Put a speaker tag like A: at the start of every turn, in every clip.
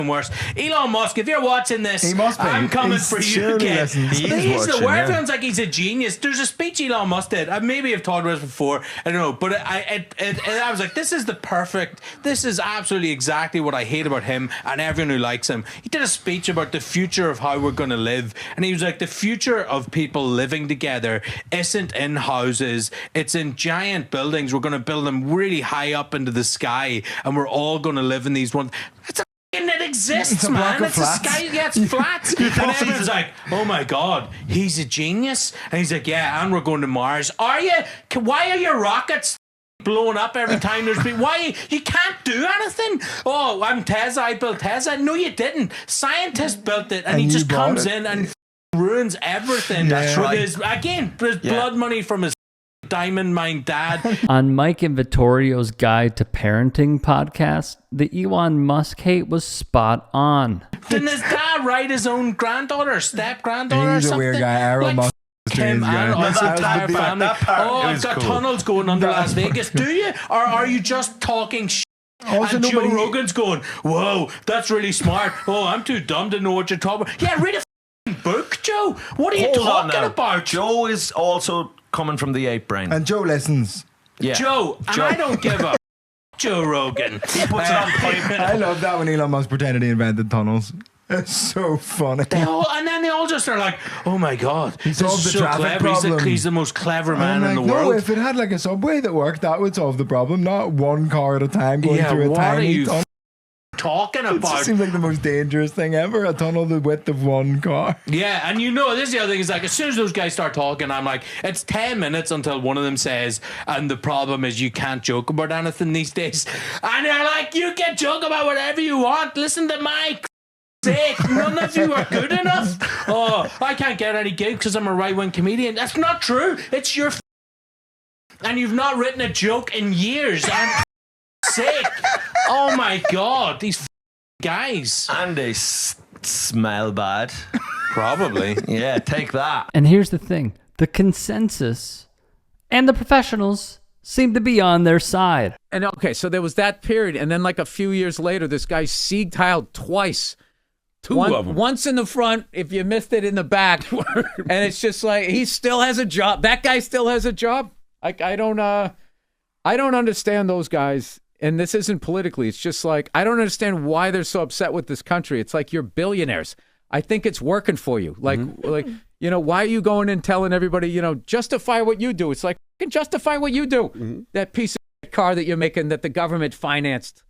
A: worse. Elon Musk, if you're watching this,
B: he must be.
A: I'm coming for you again. He's the word. Everyone's like he's a genius. There's a speech Elon Musk did. Maybe I've talked about this before. I don't know, but I was like, this is the perfect. This is absolutely exactly what I hate about him and everyone who likes him. He did a speech about the future of how we're going to live, and he was like, the future of people living together isn't in houses. It's in giant buildings. We're going to build them really high up into the sky, and we're all going to live in these ones. It exists, man. It's a sky. Yeah, it's flat. And everyone's like, oh my God, he's a genius. And he's like, yeah, and we're going to Mars. Are you? Why are your rockets blowing up every time there's been? Why? You can't do anything. Oh, I'm Tesla. I built Tesla. No, you didn't. Scientist built it, and he just comes in and ruins everything. That's right. His blood money from his diamond mine dad.
C: On Mike and Vittorio's Guide to Parenting podcast, the Elon Musk hate was spot on.
A: Didn't his dad write his own granddaughter, step-granddaughter or something?
B: He's a weird guy. Elon Musk.
A: Him and his entire family. I've got tunnels going under Las Vegas. Do you? Or are you just talking shit? And Joe Rogan's going, whoa, that's really smart. Oh, I'm too dumb to know what you're talking about. Yeah, read a book, Joe. What are you talking about?
D: Joe is also coming from the ape brain.
B: And Joe listens.
A: Yeah. Joe, and I don't give a Joe Rogan.
D: He puts it on pipe.
B: I love that when Elon Musk pretended he invented tunnels. It's so funny.
A: They all just are like, oh my God,
B: he solved the traffic problem.
A: He's the most clever man in the world.
B: No, if it had like a subway that worked, that would solve the problem. Not one car at a time going through a tiny tunnel.
A: Talking about. It just
B: seems like the most dangerous thing ever. A tunnel the width of one car.
A: Yeah, and this is the other thing, is like, as soon as those guys start talking, I'm like, it's 10 minutes until one of them says, and the problem is you can't joke about anything these days. And they're like, you can joke about whatever you want. Listen to Mike. Sake, none of you are good enough. Oh, I can't get any gigs because I'm a right-wing comedian. That's not true. It's your and you've not written a joke in years. I'm sick. Oh my God, these guys.
D: And they smell bad.
A: Probably.
D: Yeah, take that.
C: And here's the thing. The consensus and the professionals seem to be on their side.
E: And okay, so there was that period. And then like a few years later, this guy sieg-heiled twice. Two of them. Once in the front, if you missed it in the back. And it's just like, he still has a job. That guy still has a job. I don't understand those guys. And this isn't politically. It's just like, I don't understand why they're so upset with this country. It's like, you're billionaires. I think it's working for you. Like, why are you going and telling everybody, justify what you do? It's like, justify what you do. Mm-hmm. That piece of car that you're making that the government financed.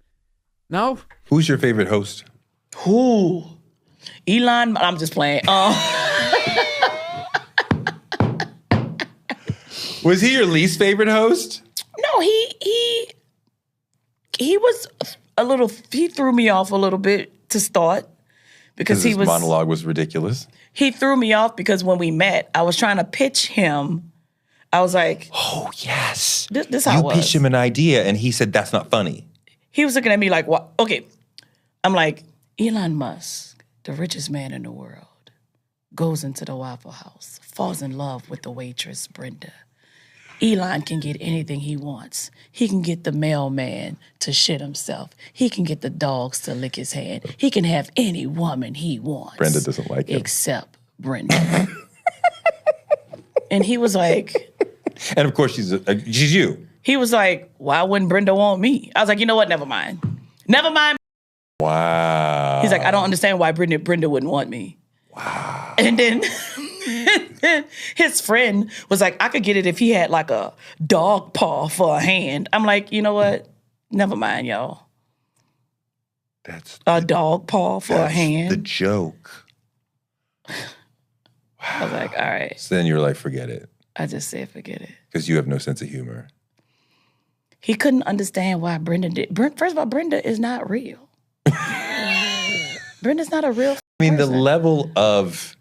E: No?
F: Who's your favorite host?
G: Who? Elon? I'm just playing.
F: Was he your least favorite host?
G: No, he was a little. He threw me off a little bit to start because his
F: monologue was ridiculous.
G: He threw me off because when we met, I was trying to pitch him. I was like,
F: "Oh yes,
G: this how it was."
F: You pitched him an idea, and he said that's not funny.
G: He was looking at me like, "What?" Okay, I'm like, Elon Musk, the richest man in the world, goes into the Waffle House, falls in love with the waitress Brenda. Elon can get anything he wants. He can get the mailman to shit himself. He can get the dogs to lick his hand. He can have any woman he wants.
F: Brenda doesn't like him.
G: Except Brenda. And he was like...
F: And of course, she's you.
G: He was like, why wouldn't Brenda want me? I was like, you know what? Never mind. Never mind.
F: Wow.
G: He's like, I don't understand why Brenda wouldn't want me.
F: Wow.
G: And then... his friend was like, I could get it if he had like a dog paw for a hand. I'm like, you know what? Never mind, y'all.
F: That's
G: a dog paw for a hand.
F: The joke.
G: Wow. I was like, all right.
F: So then you were like, forget it.
G: I just said, forget it.
F: Because you have no sense of humor.
G: He couldn't understand why Brenda did. First of all, Brenda is not real. Brenda's not a real person.
F: The level of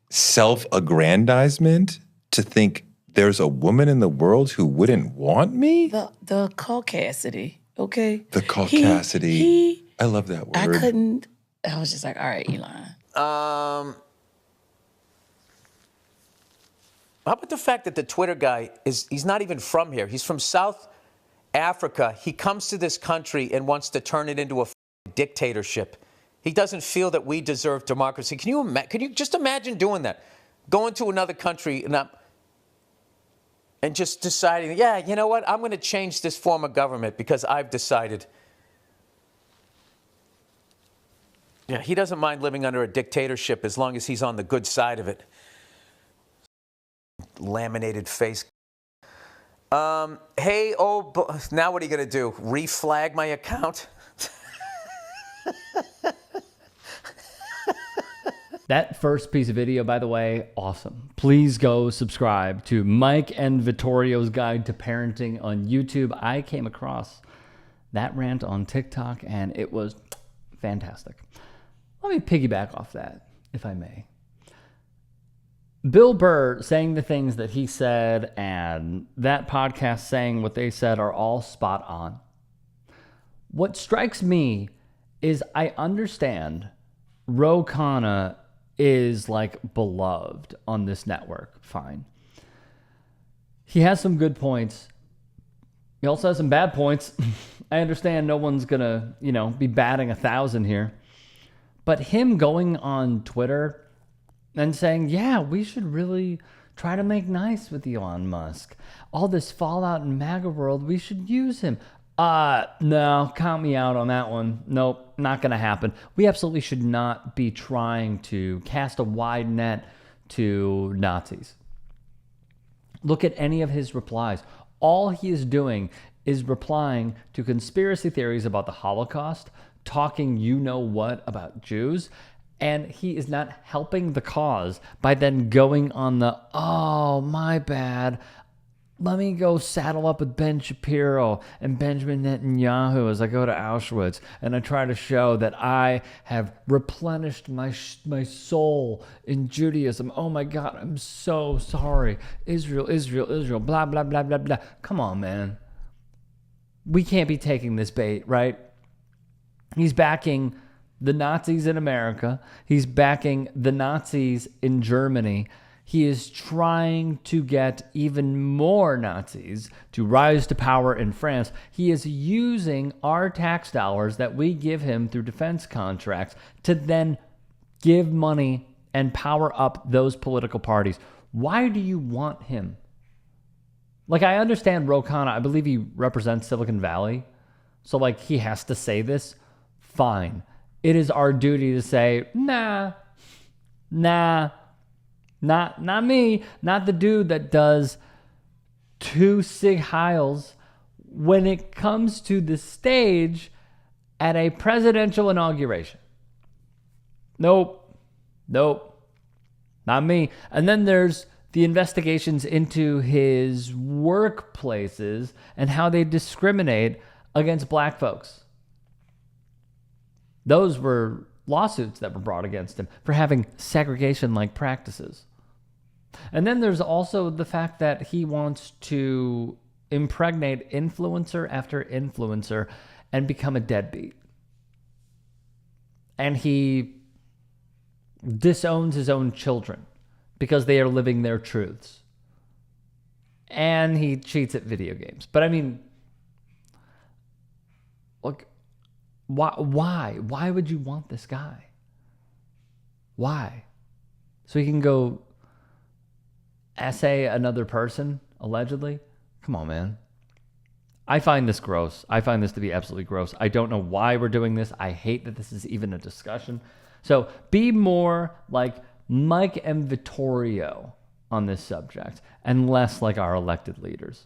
F: self-aggrandizement to think there's a woman in the world who wouldn't want me?
G: The caucasity, okay?
F: The caucasity. I love that word.
G: I was just like, all right, Elon.
H: How about the fact that the Twitter guy he's not even from here. He's from South Africa. He comes to this country and wants to turn it into a dictatorship. He doesn't feel that we deserve democracy. Can you just imagine doing that? Going to another country and just deciding, yeah, you know what? I'm going to change this form of government because I've decided. Yeah, he doesn't mind living under a dictatorship as long as he's on the good side of it. Laminated face. Hey, now what are you going to do? Reflag my account?
C: That first piece of video, by the way, awesome. Please go subscribe to Mike and Vittorio's Guide to Parenting on YouTube. I came across that rant on TikTok, and it was fantastic. Let me piggyback off that, if I may. Bill Burr saying the things that he said and that podcast saying what they said are all spot on. What strikes me is I understand Ro Khanna is like beloved on this network. Fine. He has some good points. He also has some bad points. I understand no one's going to, be batting 1,000 here. But him going on Twitter and saying, yeah, we should really try to make nice with Elon Musk. All this fallout in MAGA world, we should use him. No, count me out on that one. Nope, not going to happen. We absolutely should not be trying to cast a wide net to Nazis. Look at any of his replies. All he is doing is replying to conspiracy theories about the Holocaust, talking you-know-what about Jews, and he is not helping the cause by then going on the, oh, my bad, let me go saddle up with Ben Shapiro and Benjamin Netanyahu as I go to Auschwitz and I try to show that I have replenished my soul in Judaism. Oh my God, I'm so sorry. Israel, Israel, Israel, blah, blah, blah, blah, blah. Come on, man. We can't be taking this bait, right? He's backing the Nazis in America. He's backing the Nazis in Germany. He is trying to get even more Nazis to rise to power in France. He is using our tax dollars that we give him through defense contracts to then give money and power up those political parties. Why do you want him? Like, I understand Ro Khanna. I believe he represents Silicon Valley. So, he has to say this. Fine. It is our duty to say, nah. Not me, not the dude that does 2 Sig Heils when it comes to the stage at a presidential inauguration. Nope, not me. And then there's the investigations into his workplaces and how they discriminate against black folks. Those were lawsuits that were brought against him for having segregation-like practices. And then there's also the fact that he wants to impregnate influencer after influencer and become a deadbeat. And he disowns his own children because they are living their truths. And he cheats at video games. But I mean, look, why? Why would you want this guy? Why? So he can go essay another person, allegedly? Come on, man. I find this gross. I find this to be absolutely gross. I don't know why we're doing this. I hate that this is even a discussion. So be more like Mike and Vittorio on this subject and less like our elected leaders.